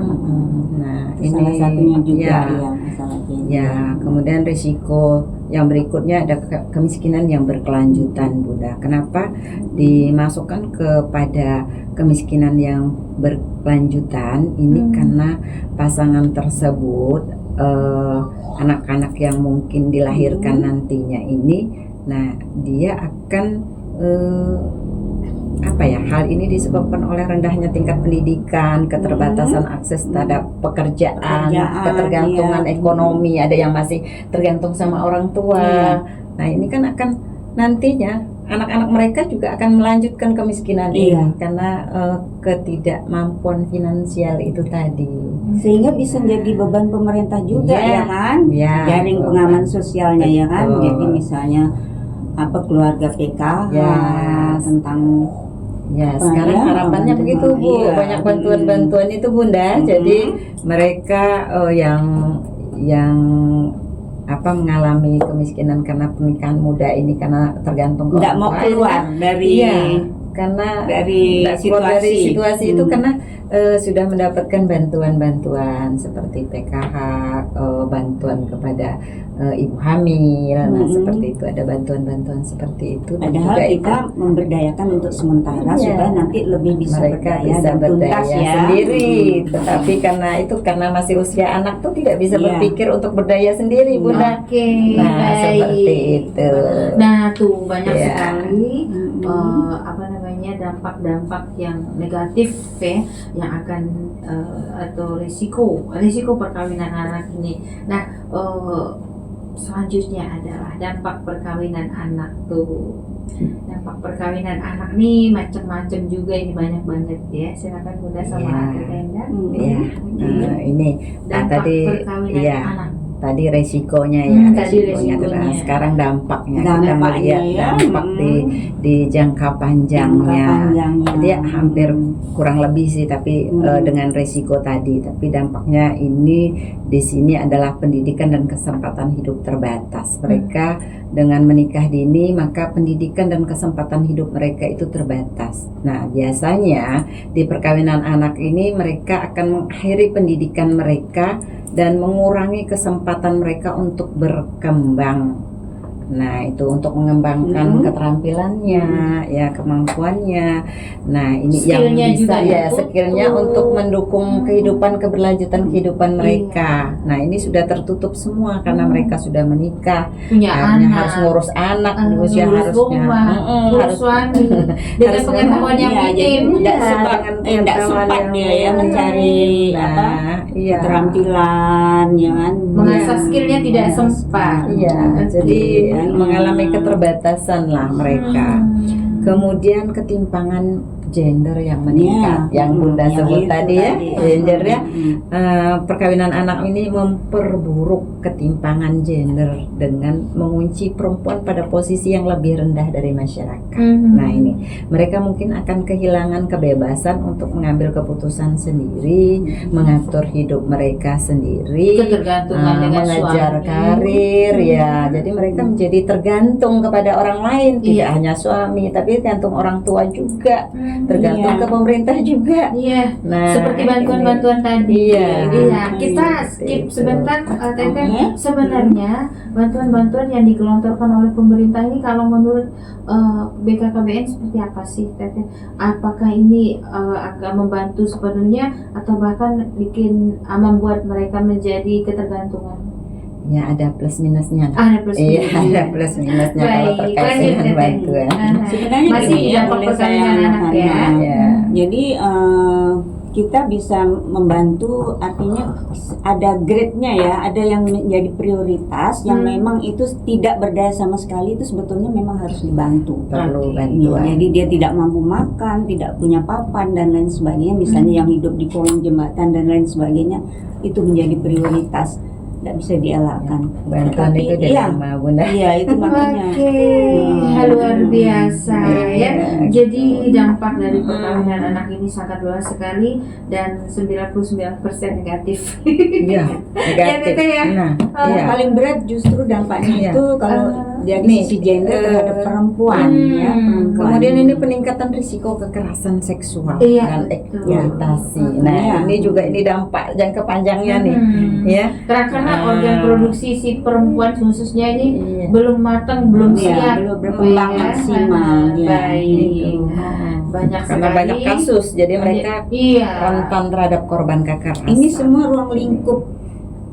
Nah, Itu salah satunya juga ya. ya masalah gender. Ya, kemudian risiko yang berikutnya ada kemiskinan yang berkelanjutan, Bunda. Kenapa dimasukkan kepada kemiskinan yang berkelanjutan? Ini karena pasangan tersebut anak-anak yang mungkin dilahirkan nantinya ini, nah dia akan hal ini disebabkan oleh rendahnya tingkat pendidikan, keterbatasan akses terhadap pekerjaan, ketergantungan iya. ekonomi, ada yang masih tergantung sama orang tua. Iya. Nah, ini kan akan nantinya anak-anak mereka juga akan melanjutkan kemiskinan Iya. ini karena ketidakmampuan finansial itu tadi. Sehingga bisa jadi beban pemerintah juga Iya. ya kan. Ya, Jaring betul. pengaman sosialnya ya kan. Betul. Jadi misalnya keluarga PKH Ya. tentang Ya, Apa sekarang ya, harapannya bantuan, begitu Bu, iya. banyak bantuan-bantuan itu Bunda. Jadi mereka yang mengalami kemiskinan karena pernikahan muda ini karena tergantung ke nggak orang mau tua, keluar dari iya, karena dari nggak keluar dari situasi. situasi itu karena sudah mendapatkan bantuan-bantuan seperti PKH, bantuan kepada ibu hamil, nah seperti itu ada bantuan-bantuan seperti itu. Dan Padahal juga kita memberdayakan untuk sementara Iya. supaya nanti lebih bisa mereka berdaya bisa dan tuntas berdaya ya. sendiri, tetapi karena masih usia anak tuh tidak bisa Iya. berpikir untuk berdaya sendiri Bunda. Oke, Nah, baik. seperti itu. Nah, tuh banyak Ya. sekali Mm-mm. dampak-dampak yang negatif ya yang akan atau risiko perkawinan anak ini. Nah, selanjutnya adalah dampak perkawinan anak tuh. Dampak perkawinan anak nih macam-macam juga, ini banyak banget ya. Silakan Bunda sama Iya. Kak Tenda. Ya, ini Dampak tadi perkawinan ya anak. tadi resikonya ya, Tadi resikonya. resikonya. Sekarang dampaknya, kita Dampaknya melihat ya. dampak di jangka panjangnya. Jadi hampir kurang lebih sih, tapi dengan resiko tadi. Tapi dampaknya ini di sini adalah pendidikan dan kesempatan hidup terbatas. Mereka dengan menikah dini, maka pendidikan dan kesempatan hidup mereka itu terbatas. Nah, biasanya di perkawinan anak ini mereka akan mengakhiri pendidikan mereka dan mengurangi kesempatan mereka untuk berkembang. Nah, itu untuk mengembangkan keterampilannya, ya kemampuannya. Nah, ini Skillnya yang bisa juga ya tertutup. skillnya untuk mendukung kehidupan keberlanjutan kehidupan mereka. Nah, ini sudah tertutup semua karena mereka sudah menikah. Punya Akhirnya anak, harus ngurus anak, di usia ngurus harusnya rumah, ngurus harus suami dengan harus pengetahuan yang Iya, jadi minim. tidak Iya, sempat dengan tidak pengetahuan sempat yang dia ya minim. mencari apa iya. keterampilan ya kan. Mengasah Iya. skillnya tidak Mengasah sempat. Iya, Oke. jadi Iya. mengalami keterbatasan lah mereka. Kemudian ketimpangan gender yang meningkat, Iya. yang Bunda Yang sebut itu tadi ya, tadi. gendernya. Perkawinan anak ini memperburuk ketimpangan gender dengan mengunci perempuan pada posisi yang lebih rendah dari masyarakat. Nah, ini mereka mungkin akan kehilangan kebebasan untuk mengambil keputusan sendiri, mengatur hidup mereka sendiri, Ketergantungan dengan mengejar suami. karir ya. Jadi mereka menjadi tergantung kepada orang lain, tidak Iya. hanya suami, tapi tergantung orang tua juga, tergantung Iya. ke pemerintah juga. Iya, Nah, seperti bantuan-bantuan tadi. Iya. Kita skip Itu. sebentar, Teteh. Oke. Sebenarnya bantuan-bantuan yang digelontorkan oleh pemerintah ini, kalau menurut BKKBN seperti apa sih, Teteh? Apakah ini akan membantu sepenuhnya atau bahkan membuat mereka menjadi ketergantungan? Ya, ada plus minusnya. Ada plus Iya, minusnya. ada plus minusnya kalau Baik, terkait lanjut, dengan Teteh. bantuan. Sebenarnya Masih gini di ya, dampak boleh saya perkawinan anak ya. menambahkan. Ya. Jadi kita bisa membantu, artinya ada grade-nya ya, ada yang menjadi prioritas, yang memang itu tidak berdaya sama sekali, itu sebetulnya memang harus dibantu. Perlu Iya, bantuan. jadi dia tidak mampu makan, tidak punya papan dan lain sebagainya, misalnya yang hidup di kolong jembatan dan lain sebagainya, itu menjadi prioritas, tidak bisa dielakkan. Bantuan Tapi, itu iya. dilema, Bunda. Iya, itu makanya. Luar biasa ya. Iya, Jadi dampak dari perkawinan anak ini sangat luas sekali dan 99% negatif. Iya, negatif. Teteh ya. Nah, Oh, iya. Paling berat justru dampaknya Iya. itu kalau dari Nih, sisi gender terhadap perempuan ya, perempuan. Kemudian ini peningkatan risiko kekerasan seksual Iya, dan betul. eksploitasi. Nah, Iya. ini juga ini dampak jangka panjangnya nih, ya. Karena organ produksi si perempuan khususnya ini Iya. belum matang, belum Iya, siap, belum berkembang Oh, iya. maksimal, ya. Baik. Gitu. Banyak Karena sekali. banyak kasus, jadi mereka Iya. rentan terhadap korban kekerasan. Ini semua ruang lingkup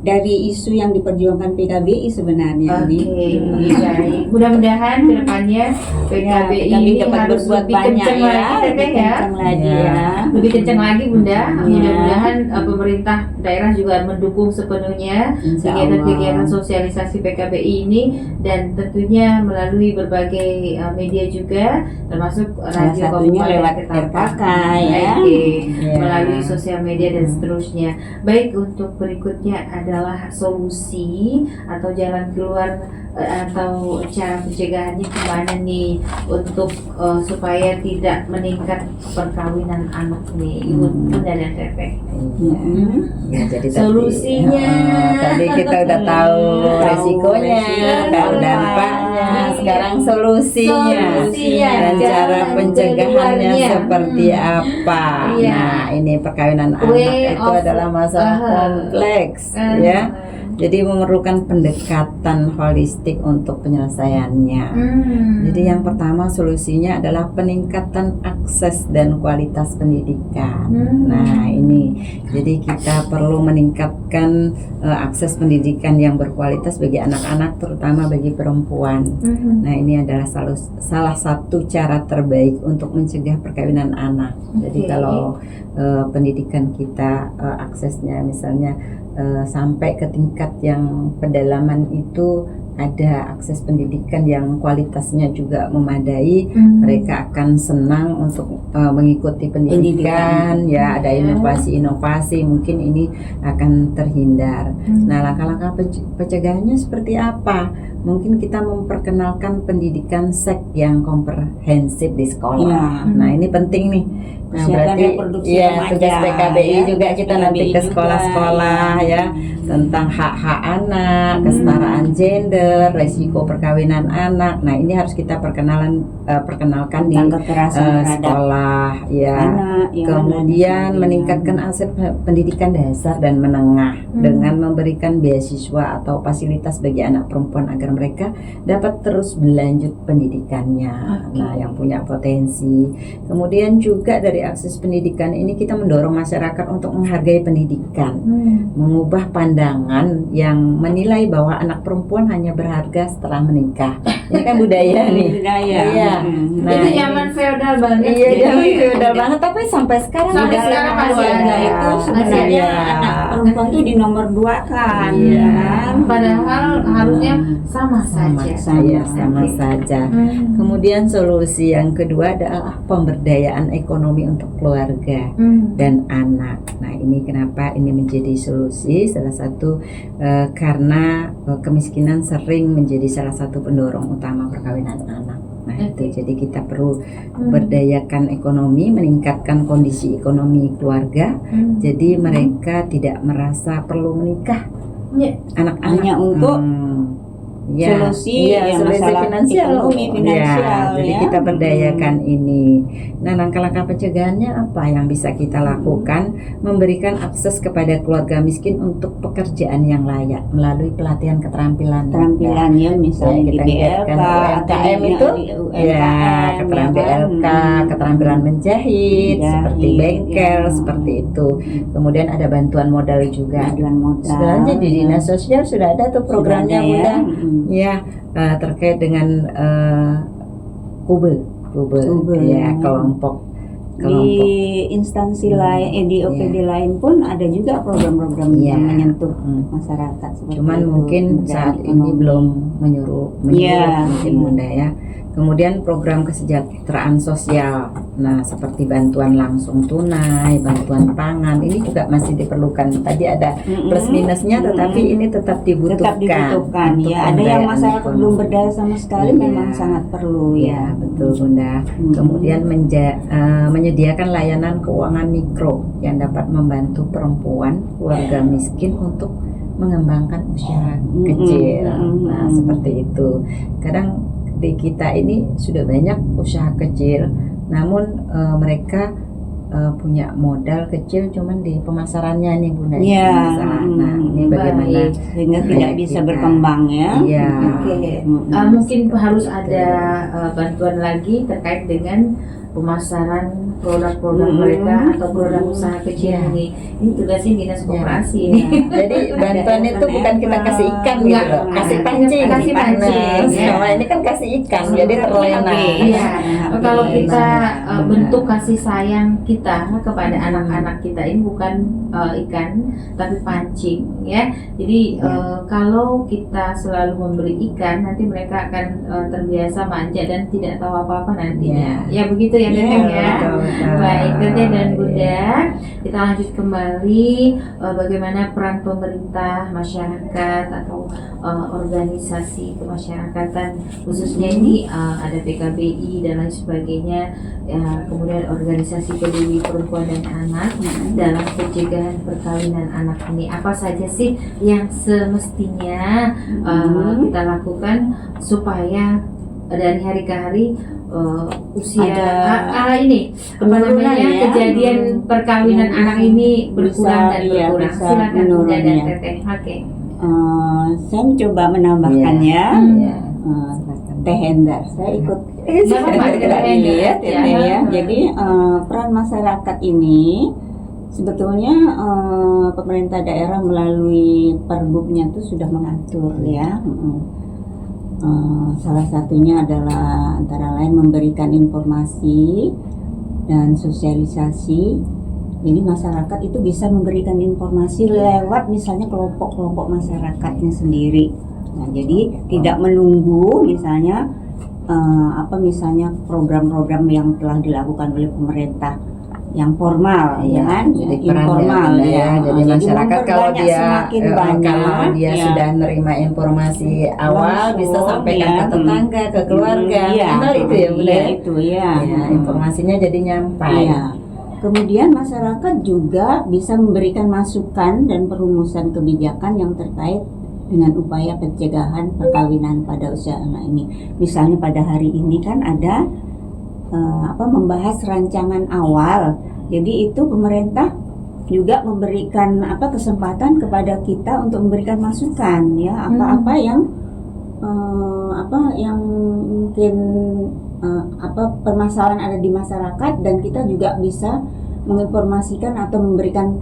dari isu yang diperjuangkan PKBI sebenarnya. Oke, ini. baik. Mudah-mudahan kedepannya PKBI PKBI ini dapat harus berbuat lebih banyak kenceng ya, lagi, lebih Teteh ya. kencang lagi Iya. ya. Lebih kenceng lagi, Bunda. Iya. Mudah-mudahan pemerintah daerah juga mendukung sepenuhnya Insya kegiatan-kegiatan Allah. sosialisasi PKBI ini, dan tentunya melalui berbagai media juga, termasuk Salah radio satunya Kabupaten lewat Ketapang. RKK ya. Baik, Iya. melalui sosial media dan seterusnya. Baik, untuk berikutnya adalah solusi atau jalan keluar atau cara pencegahannya kemana nih untuk supaya tidak meningkat perkawinan anak nih, Ibu Bunda dan Teteh. Iya. Ya, jadi tadi, Solusinya. tadi kita udah tahu Tahu resikonya, resiko, tahu dampaknya. Sekarang solusinya Solusinya, dan cara jalan pencegahannya keluarnya. seperti apa. Iya. Nah, ini perkawinan Way anak itu of- adalah masalah kompleks, ya. Jadi memerlukan pendekatan holistik untuk penyelesaiannya. Jadi yang pertama solusinya adalah peningkatan akses dan kualitas pendidikan. Nah, ini jadi kita perlu meningkatkan akses pendidikan yang berkualitas bagi anak-anak, terutama bagi perempuan. Nah, ini adalah salah satu cara terbaik untuk mencegah perkawinan anak. Jadi Oke. kalau pendidikan kita aksesnya misalnya sampai ke tingkat yang pedalaman itu ada akses pendidikan yang kualitasnya juga memadai, mereka akan senang untuk mengikuti pendidikan. Ya, ada inovasi-inovasi, mungkin ini akan terhindar. Nah, langkah-langkah pencegahannya seperti apa? Mungkin kita memperkenalkan pendidikan seks yang komprehensif di sekolah. Nah, ini penting nih. Nah, berarti tugas PKBI juga kita nanti ke sekolah-sekolah ya, tentang hak-hak anak, kesetaraan gender, resiko perkawinan anak. Nah, ini harus kita perkenalkan di sekolah ya. Kemudian meningkatkan akses pendidikan dasar dan menengah dengan memberikan beasiswa atau fasilitas bagi anak perempuan agar mereka dapat terus berlanjut pendidikannya. Nah, yang punya potensi. Kemudian juga dari akses pendidikan ini kita mendorong masyarakat untuk menghargai pendidikan, mengubah pandangan yang menilai bahwa anak perempuan hanya berharga setelah menikah. Ini kan budaya nih. Iya. Nah, itu zaman feodal banget. Iya, zaman feodal banget. Tapi sampai sekarang masih ada. Itu sebenarnya anak perempuan itu di nomor 2 kan. Padahal harusnya sama saja. Sama saja. Kemudian solusi yang kedua adalah pemberdayaan ekonomi untuk keluarga dan anak. Nah, ini kenapa ini menjadi solusi? Salah satu karena kemiskinan sering menjadi salah satu pendorong utama perkawinan anak. Nah, itu jadi kita perlu berdayakan ekonomi, meningkatkan kondisi ekonomi keluarga. Jadi mereka tidak merasa perlu menikah. Anak-anak hanya untuk solusi masalah ekonomi finansial. Jadi kita berdayakan ini. Nah, langkah-langkah pencegahannya apa yang bisa kita lakukan? Memberikan akses kepada keluarga miskin untuk pekerjaan yang layak melalui pelatihan keterampilan ya, misalnya kita di BLK, UMKM itu keterampilan BLK, keterampilan menjahit, seperti bengkel, seperti itu. Kemudian ada bantuan modal juga. Sebenarnya di dinas sosial sudah ada tuh programnya, Bunda. Ya, terkait dengan kube ya, kelompok di instansi lain, di OPD lain pun ada juga program-program yang menyentuh masyarakat. Cuman mungkin saat ini belum menyuruh mungkin Bunda ya. Kemudian program kesejahteraan sosial, nah seperti bantuan langsung tunai, bantuan pangan, ini juga masih diperlukan. Tadi ada plus minusnya, tetapi ini tetap dibutuhkan. Ya, ada yang masyarakat belum berdaya sama sekali, memang sangat perlu ya. Betul Bunda. Kemudian menyediakan layanan keuangan mikro yang dapat membantu perempuan, keluarga miskin untuk mengembangkan usaha kecil. Nah, seperti itu. Kadang di kita ini sudah banyak usaha kecil, namun mereka punya modal kecil, cuman di pemasarannya nih Bunda. Nah, ini bagaimana sehingga tidak bisa berkembang ya. Mungkin harus ada bantuan lagi terkait dengan pemasaran produk-produk mereka atau produk usaha kecil ini tugasnya dinas koperasi ini. Jadi bantuan itu bukan kita kasih ikan gitu loh, kasih pancing. Sama ini kan kasih ikan, jadi terlena. Kalau kita bentuk kasih sayang kita kepada anak-anak kita ini bukan ikan tapi pancing ya. Jadi kalau kita selalu memberi ikan, nanti mereka akan terbiasa manja dan tidak tahu apa-apa nantinya. Ya begitu ya Teteh ya. Baik Teteh dan Bunda, kita lanjut kembali bagaimana peran pemerintah, masyarakat atau organisasi kemasyarakatan, khususnya ini ada PKBI dan lain sebagainya, kemudian organisasi peduli perempuan dan anak dalam pencegahan perkawinan anak ini. Apa saja sih yang semestinya kita lakukan supaya dari hari ke hari usia ini kejadian perkawinan anak ini berkurang dan berkurang. Silakan Bunda dan Teteh. Saya mencoba menambahkannya. Teh Hendar, saya ikut ya. Jadi peran masyarakat ini sebetulnya pemerintah daerah melalui perbubnya itu sudah mengatur ya. Salah satunya adalah antara lain memberikan informasi dan sosialisasi Jadi masyarakat itu bisa memberikan informasi lewat misalnya kelompok-kelompok masyarakatnya sendiri. Nah, jadi tidak menunggu misalnya misalnya program-program yang telah dilakukan oleh pemerintah yang formal, ya kan? Jadi Informal ya. Jadi masyarakat kalau memperbanyak dia semakin banyak, kalau dia ya. sudah menerima informasi awal Langsung, bisa sampaikan ya. ke tetangga, ke keluarga. Iya. Benar itu ya, Bunda? Iya, itu ya. Ya, informasinya jadi nyampai. Iya. Kemudian masyarakat juga bisa memberikan masukan dan perumusan kebijakan yang terkait dengan upaya pencegahan perkawinan pada usia anak ini. Misalnya pada hari ini kan ada membahas rancangan awal. Jadi itu pemerintah juga memberikan kesempatan kepada kita untuk memberikan masukan ya apa-apa yang yang mungkin permasalahan ada di masyarakat, dan kita juga bisa menginformasikan atau memberikan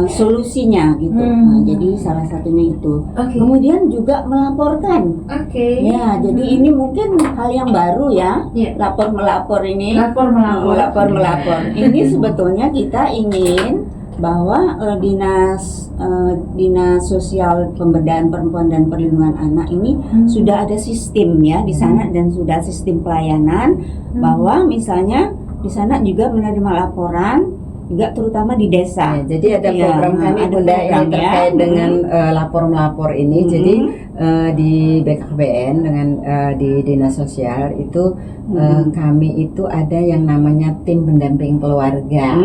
solusinya gitu. Nah, jadi salah satunya itu. Oke. Kemudian juga melaporkan. Oke. Ya, jadi ini mungkin hal yang baru ya. Iya. Lapor melapor ini. Lapor melapor. Ini sebetulnya kita ingin bahwa dinas sosial pemberdayaan perempuan dan perlindungan anak ini sudah ada sistem ya di sana, dan sudah sistem pelayanan bahwa misalnya di sana juga menerima laporan juga terutama di desa. Ya, jadi ada program kami ada Bunda ini program, terkait dengan lapor melapor ini. Jadi di BKKBN dengan di dinas sosial itu kami itu ada yang namanya tim pendamping keluarga.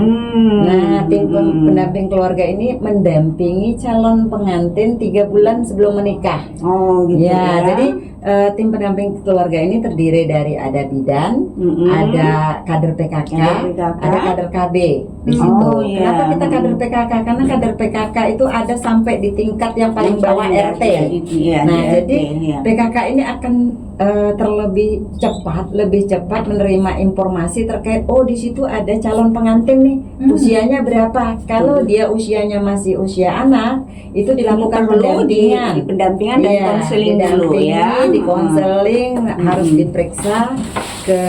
Nah, tim pendamping keluarga ini mendampingi calon pengantin 3 bulan sebelum menikah. Oh gitu Ya, jadi tim pendamping keluarga ini terdiri dari ada bidan, ada kader PKK, ada kader KB di situ. Oh, iya. Kenapa kita kader PKK? Karena kader PKK itu ada sampai di tingkat yang paling bawah RT. Nah, jadi PKK ini akan lebih cepat menerima informasi terkait di situ ada calon pengantin nih, usianya berapa. Kalau dia usianya masih usia anak, itu dilakukan pendampingan, pendampingan dan konseling dulu ya. Di konseling harus diperiksa ke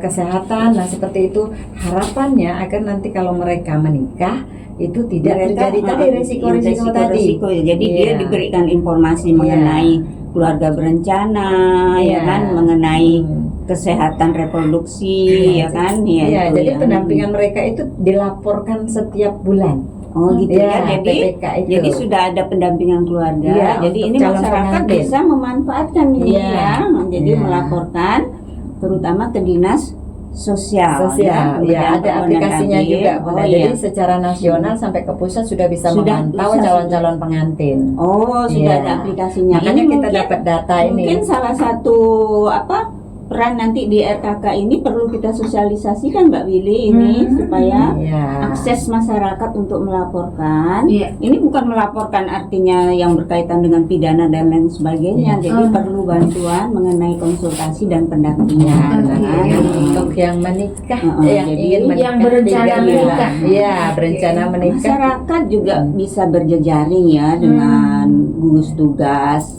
kesehatan. Nah, seperti itu harapannya agar nanti kalau mereka menikah itu tidak terjadi tadi resiko-resiko tadi. Jadi dia diberikan informasi mengenai keluarga berencana, ya kan, mengenai kesehatan reproduksi, ya kan, ya. Jadi pendampingan mereka itu dilaporkan setiap bulan. Oh gitu ya. Jadi PPK itu. Jadi sudah ada pendampingan keluarga. Ya, jadi ini masyarakat bisa memanfaatkan ini ya. Jadi melaporkan terutama ke dinas sosial ya ada aplikasinya juga Bunda. Jadi secara nasional sampai ke pusat sudah bisa memantau calon-calon pengantin. Oh, sudah ada aplikasinya. Makanya ini kita dapat data ini. Mungkin salah satu peran nanti di RKK ini perlu kita sosialisasikan Mbak Willy ini supaya akses masyarakat untuk melaporkan. Ini bukan melaporkan artinya yang berkaitan dengan pidana dan lain sebagainya. Jadi perlu bantuan mengenai konsultasi dan pendampingan. Untuk yang menikah, yang berencana menikah. Iya, berencana menikah. Masyarakat juga bisa berjejaring ya dengan gugus tugas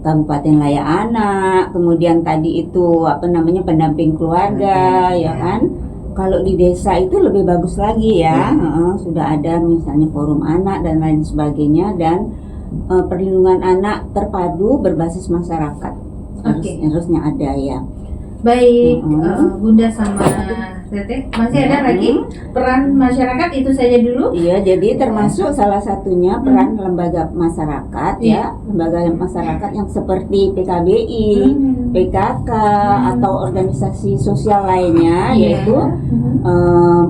Kabupaten Laya Anak, kemudian tadi itu pendamping keluarga, ya kan. Kalau di desa itu lebih bagus lagi ya, sudah ada misalnya forum anak dan lain sebagainya, dan perlindungan anak terpadu berbasis masyarakat. Harusnya ada ya. Baik, Bunda sama Teteh, masih ada lagi peran masyarakat, itu saja dulu. Iya, jadi termasuk salah satunya peran lembaga masyarakat ya, lembaga masyarakat yang seperti PKBI, PKK atau organisasi sosial lainnya, yaitu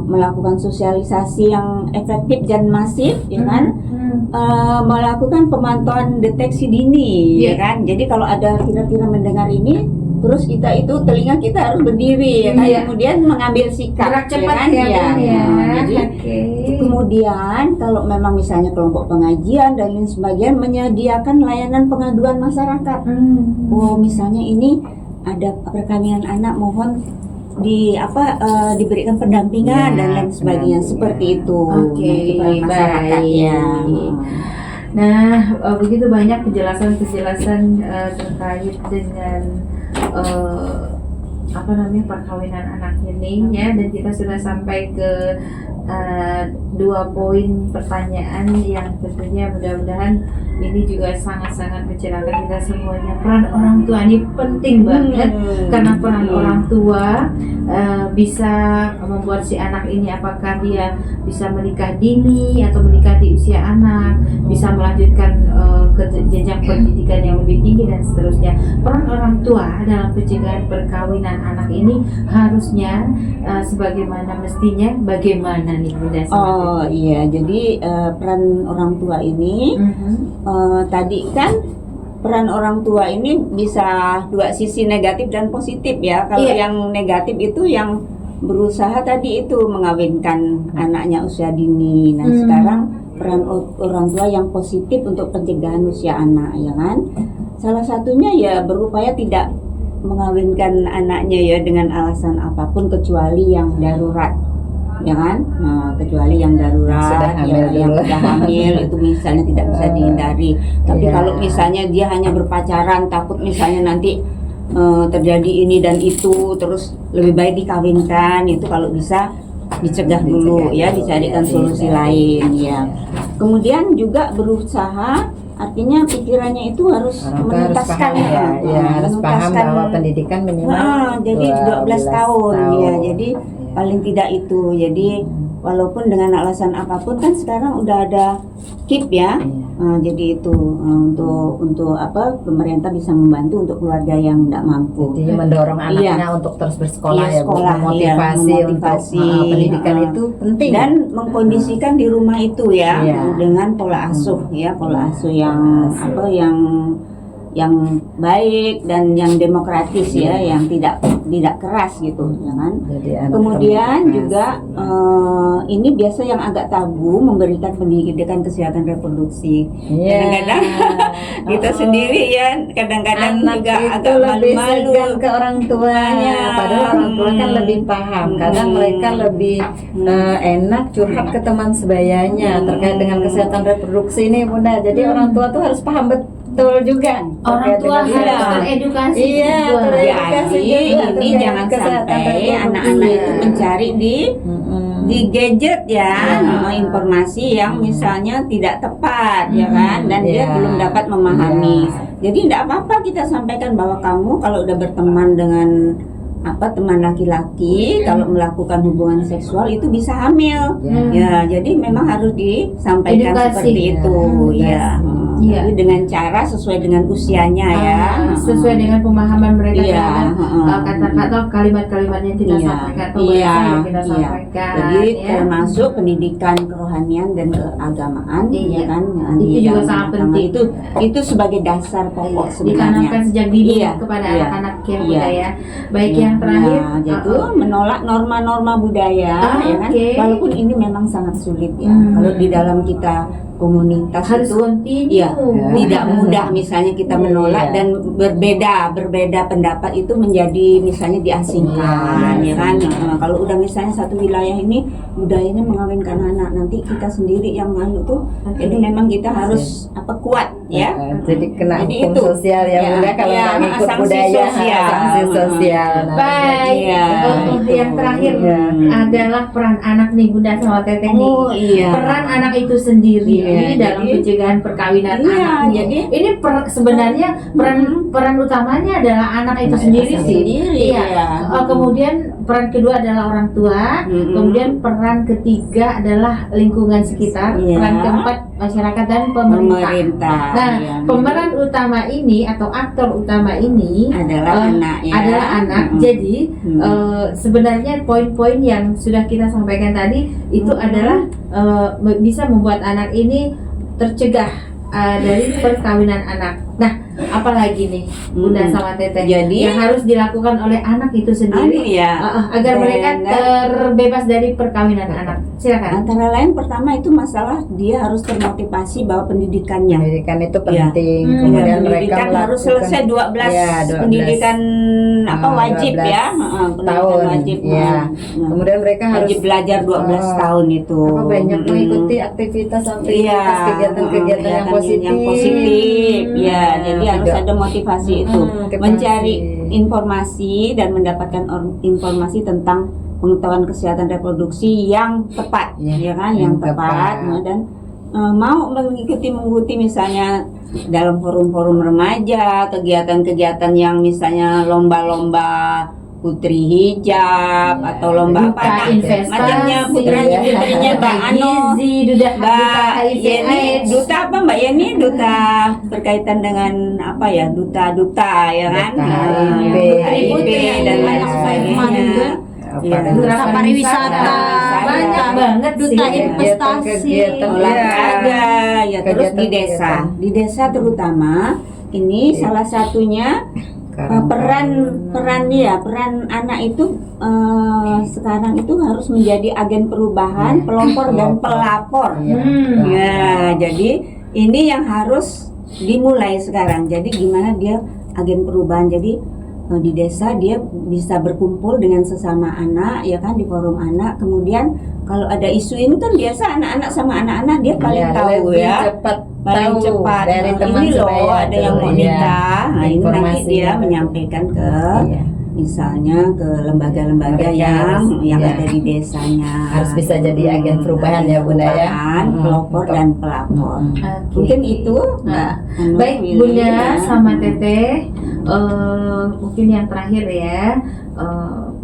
melakukan sosialisasi yang efektif dan masif, ya kan, melakukan pemantauan deteksi dini, ya kan. Jadi kalau ada kira-kira mendengar ini, terus kita itu telinga kita harus berdiri ya kan, kemudian mengambil sikap gerak cepat ya kan? Jadi kemudian kalau memang misalnya kelompok pengajian dan lain sebagainya menyediakan layanan pengaduan masyarakat. Oh misalnya ini ada perkawinan anak, mohon diberikan pendampingan dan lain sebagainya, seperti itu. Masyarakat ya. Nah, begitu banyak penjelasan terkait dengan perkawinan anak ini ya, dan kita sudah sampai ke dua poin pertanyaan yang tentunya mudah-mudahan ini juga sangat-sangat mencerahkan kita semuanya. Peran orang tua ini penting banget karena peran orang tua bisa membuat si anak ini, apakah dia bisa menikah dini atau menikah di usia anak, bisa melanjutkan ke jenjang pendidikan yang lebih tinggi dan seterusnya. Peran orang tua dalam pencegahan perkawinan anak ini harusnya sebagaimana mestinya. Bagaimana nih Bunda? Oh iya, jadi peran orang tua ini tadi kan peran orang tua ini bisa dua sisi, negatif dan positif ya. Kalau yang negatif itu yang berusaha tadi itu mengawinkan anaknya usia dini. Nah sekarang peran orang tua yang positif untuk pencegahan usia anak, ya kan? Salah satunya ya berupaya tidak mengawinkan anaknya ya dengan alasan apapun kecuali yang darurat, ya kan? Nah, kecuali yang darurat, yang sudah hamil itu misalnya tidak bisa dihindari. Tapi kalau misalnya dia hanya berpacaran, takut misalnya nanti terjadi ini dan itu, terus lebih baik dikawinkan, itu kalau bisa dicegah dulu ya, dicarikan solusi lain ya. Kemudian juga berusaha, artinya pikirannya itu harus menuntaskan harus paham bahwa pendidikan minimal jadi 12 tahun ya. Jadi paling tidak itu. Jadi walaupun dengan alasan apapun kan sekarang udah ada KIP ya. Jadi itu untuk apa, pemerintah bisa membantu untuk keluarga yang tidak mampu. Jadi mendorong anaknya untuk terus bersekolah memotivasi untuk pendidikan itu penting. Dan mengkondisikan di rumah itu ya dengan pola asuh pola asuh yang baik dan yang demokratis ya, yang tidak keras gitu, ya kan. Kemudian juga ini biasa yang agak tabu memberikan pendidikan kesehatan reproduksi. Kadang-kadang kita sendiri ya, kadang-kadang juga agak malu-malu ke orang tuanya, padahal orang tua kan lebih paham. Kadang mereka lebih enak curhat ke teman sebayanya terkait dengan kesehatan reproduksi ini, Bunda. Jadi orang tua tuh harus paham betul juga. Orang tua harus teredukasi. Jadi ini jangan sampai anak-anak itu mencari di gadget ya, informasi yang misalnya tidak tepat ya kan, dan dia belum dapat memahami. Jadi tidak apa-apa kita sampaikan bahwa kamu kalau udah berteman dengan teman laki-laki, kalau melakukan hubungan seksual itu bisa hamil. Ya, jadi memang harus disampaikan seperti itu ya. Jadi dengan cara sesuai dengan usianya ya, sesuai dengan pemahaman mereka kata-kata kalimat-kalimat yang kita sampaikan atau bahasa yang kita sampaikan. Jadi termasuk pendidikan kerohanian dan keagamaan ya kan. Itu juga sangat penting. Itu sebagai dasar pokok sebenarnya. Ditanamkan sejak dini kepada anak-anak yang budaya. Baik yang terakhir yaitu menolak norma-norma budaya ya kan. Walaupun ini memang sangat sulit ya. Kalau di dalam kita komunitas harus itu tidak mudah misalnya kita menolak dan berbeda pendapat itu menjadi misalnya diasingkan ya kan. Kalau udah misalnya satu wilayah ini budayanya mengawinkan anak, nanti kita sendiri yang tuh jadi memang kita harus kuat ya. Jadi kena hukum sosial ya Bunda kalau ikut budaya, sanksi sosial. Baik. Yang terakhir adalah peran anak nih Bunda sama Teteh nih. Peran anak itu sendiri ini dalam pencegahan perkawinan anak. Jadi ini sebenarnya peran utamanya adalah anak itu sendiri sih. Kemudian peran kedua adalah orang tua. Kemudian peran ketiga adalah lingkungan sekitar. Peran keempat masyarakat dan pemerintah. Nah, pemeran utama ini atau aktor utama ini adalah anak. Jadi sebenarnya poin-poin yang sudah kita sampaikan tadi itu adalah bisa membuat anak ini tercegah dari perkawinan anak. Nah, apalagi nih Bunda sama Teteh yang harus dilakukan oleh anak itu sendiri agar mereka terbebas dari perkawinan anak. Silakan. Antara lain pertama itu masalah dia harus termotivasi bahwa pendidikan itu penting. Kemudian mereka harus selesai 12 pendidikan wajib ya. Tahun wajib. Kemudian mereka harus wajib belajar 12 tahun itu. Banyak mengikuti aktivitas kegiatan-kegiatan yang positif. Jadi harus ada motivasi itu, mencari informasi dan mendapatkan informasi tentang pengetahuan kesehatan reproduksi yang tepat, ya kan, yang tepat. Nah, dan mau mengikuti misalnya dalam forum-forum remaja, kegiatan-kegiatan yang misalnya lomba-lomba putri hijab atau lomba apa macamnya, putrinya Mbak Yeni, duta apa Mbak Yeni, duta berkaitan dengan apa ya, duta ya kan, putri dan lain sebagainya. Duta pariwisata, banyak banget, duta investasi, olahraga, ya terus di desa terutama ini salah satunya peran anak itu sekarang itu harus menjadi agen perubahan, pelopor dan pelapor. Ya, jadi ini yang harus dimulai sekarang. Jadi gimana dia agen perubahan? Jadi di desa dia bisa berkumpul dengan sesama anak, ya kan, di forum anak. Kemudian kalau ada isu ini kan biasa anak-anak sama anak-anak dia paling tahu ya, paling cepat. Dari teman ini loh ada yang mau nikah, nah ini nanti dia ya, menyampaikan ke misalnya ke lembaga-lembaga yang ada di desanya. Harus bisa jadi agen perubahan ya Bunda ya, pelopor dan pelapor. Mungkin itu. Baik Bunda sama Teteh, mungkin yang terakhir ya,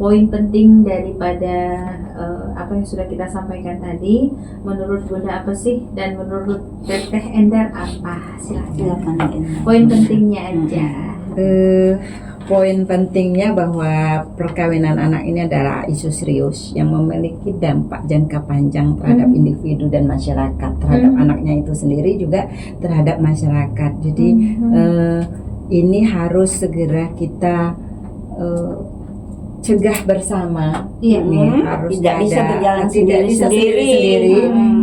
poin penting daripada apa yang sudah kita sampaikan tadi, menurut Bunda apa sih, dan menurut Teteh Endar apa? Silakan. Poin pentingnya aja. Poin pentingnya bahwa perkawinan anak ini adalah isu serius yang memiliki dampak jangka panjang terhadap individu dan masyarakat, terhadap anaknya itu sendiri juga terhadap masyarakat. Jadi ini harus segera kita cegah bersama. Harus tidak bisa berjalan sendiri.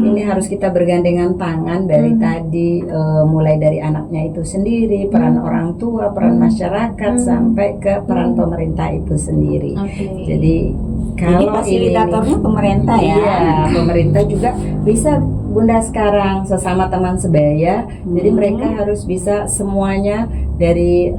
Ini harus kita bergandengan tangan dari tadi, mulai dari anaknya itu sendiri, peran orang tua, peran masyarakat, sampai ke peran pemerintah itu sendiri. Jadi kalau fasilitatornya pemerintah ya. Iya, pemerintah juga bisa Bunda sekarang sesama teman sebaya. Jadi mereka harus bisa semuanya dari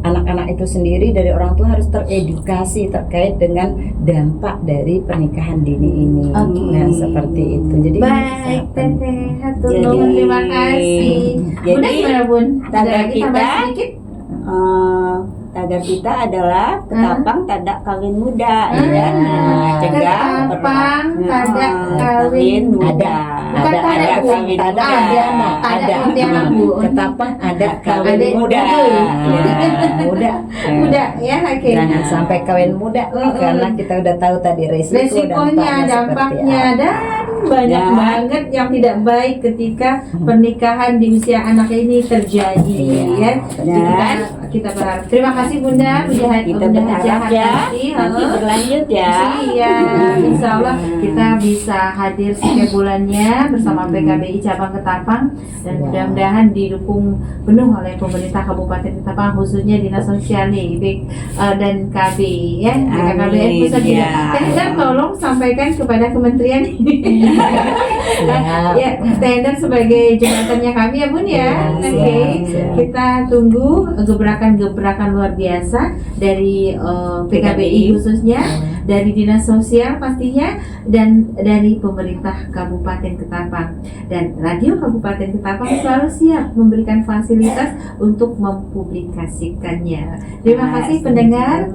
anak-anak itu sendiri, dari orang tua harus teredukasi terkait dengan dampak dari pernikahan dini ini. Nah, seperti itu. Jadi baik Teteh, terima kasih. Bunda gimana Bun? Tagar kita sedikit? Tagar kita adalah ketapang tadak kawin muda, ya. Cegah ketapang tadak kawin muda. Ada kawin Bu. Ketapang ada kawin muda. Muda ya, oke. Jangan sampai kawin muda, karena kita udah tahu tadi resikonya, dampaknya, dan banyak banget yang tidak baik ketika pernikahan di usia anak ini terjadi, ya. Jadi kita berharap. Terima kasih Bunda, kita berharap ya nanti berlanjut ya. Iya, insya Allah kita bisa hadir setiap bulannya bersama PKBI Cabang Ketapang, dan mudah-mudahan didukung penuh oleh pemerintah Kabupaten Ketapang, khususnya Dinas Sosial dan KB ya, KKBN pusat juga. Tender tolong sampaikan kepada kementerian ini. Ya, tender sebagai jembatannya kami ya Bun ya. Oke, kita tunggu gebrakan luar biasa dari PKBI khususnya, dari Dinas Sosial pastinya, dan dari pemerintah Kabupaten Ketapang. Dan Radio Kabupaten Ketapang selalu siap memberikan fasilitas untuk mempublikasikannya. Terima kasih pendengar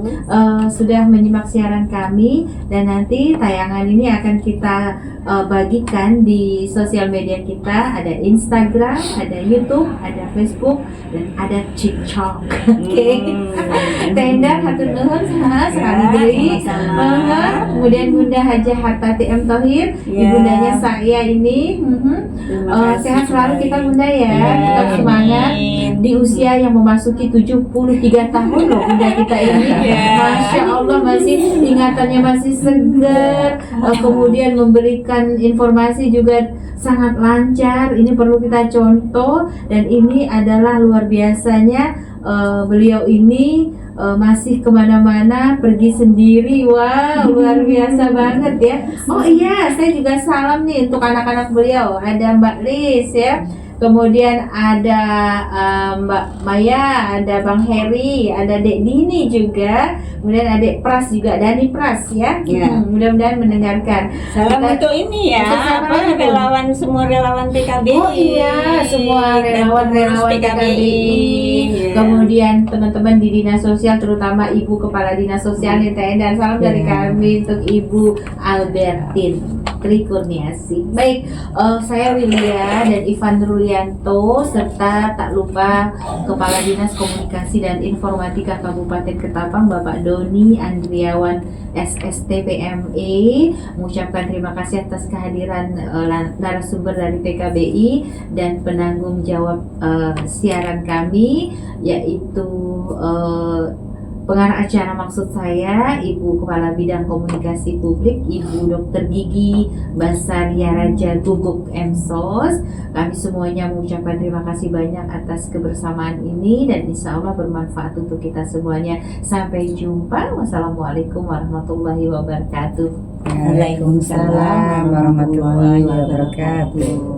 sudah menyimak siaran kami, dan nanti tayangan ini akan kita bagikan di sosial media kita, ada Instagram, ada YouTube, ada Facebook, dan ada TikTok. Oke. Tenda hatur nuhun sekali deui. Kemudian Bunda Hajah Hartati M Thohir, ibundanya saya ini. Sehat selalu kita Bunda ya. Tetap semangat di usia yang memasuki 73 tahun loh Bunda kita ini. Masya Allah, masih ingatannya masih segar. Kemudian memberikan informasi juga sangat lancar. Ini perlu kita contoh, dan ini adalah luar biasanya. Beliau ini masih kemana-mana, pergi sendiri. Wow, luar biasa banget ya. Oh iya, saya juga salam nih untuk anak-anak beliau. Ada Mbak Lis ya, kemudian ada Mbak Maya, ada Bang Heri, ada Dek Dini juga, kemudian Adik Pras juga, Dani Pras ya. Ya. Mudah-mudahan mendengarkan. Salam Kita- untuk ini ya, Bersama apa Ibu. relawan, semua relawan PKBI. Oh iya, semua Dan relawan-relawan pengurus PKBI. Ya. Kemudian teman-teman di dinas sosial, terutama Ibu Kepala Dinas Sosial NTN, dan salam dari Ya. kami untuk Ibu Albertin Trikurniasi. Baik, saya Wilia dan Ivan Rulianto, serta tak lupa Kepala Dinas Komunikasi dan Informatika Kabupaten Ketapang Bapak Doni Andriawan SST PME, mengucapkan terima kasih atas kehadiran narasumber dari PKBI dan penanggung jawab siaran kami, yaitu pengarah acara maksud saya Ibu Kepala Bidang Komunikasi Publik Ibu Dr. Gigi Basaria Raja Guguk MSOS. Kami semuanya mengucapkan terima kasih banyak atas kebersamaan ini dan insya Allah bermanfaat untuk kita semuanya. Sampai jumpa. Wassalamualaikum warahmatullahi wabarakatuh. Waalaikumsalam warahmatullahi wabarakatuh.